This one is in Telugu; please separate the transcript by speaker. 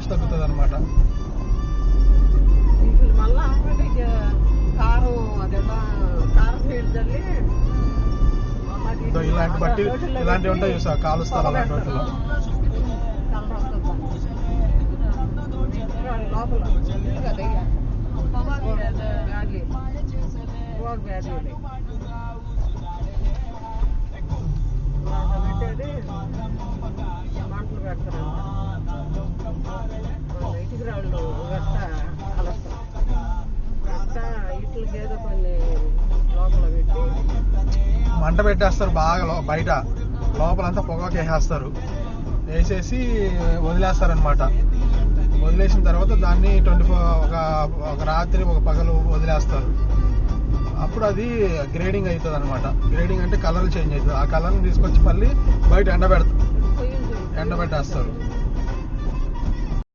Speaker 1: కాస్ట్ తగ్గుతుంది అనమాట.
Speaker 2: మళ్ళా కారం
Speaker 1: ఇలాంటి బట్టి ఇలాంటివి ఉంటాయి చూసా, కాలుస్తారు అలాంటి వాటిలో.
Speaker 2: పెట్టేది మంటలు పెడతారు, ఇటుకు రాళ్ళు గట్ట కలుస్తారు. గట్ట ఇట్లకి ఏదో కొన్ని లోపల పెట్టి
Speaker 1: మంట పెట్టేస్తారు బాగా బయట, లోపలంతా పొగకి వేసేస్తారు. వేసేసి వదిలేస్తారనమాట. వదిలేసిన తర్వాత దాన్ని 24 ఒక రాత్రి ఒక పగలు వదిలేస్తారు. అప్పుడు అది గ్రేడింగ్ అవుతుంది అనమాట. గ్రేడింగ్ అంటే కలర్ చేంజ్ అవుతుంది. ఆ కలర్ని తీసుకొచ్చి మళ్ళీ బయట ఎండబెట్టేస్తారు.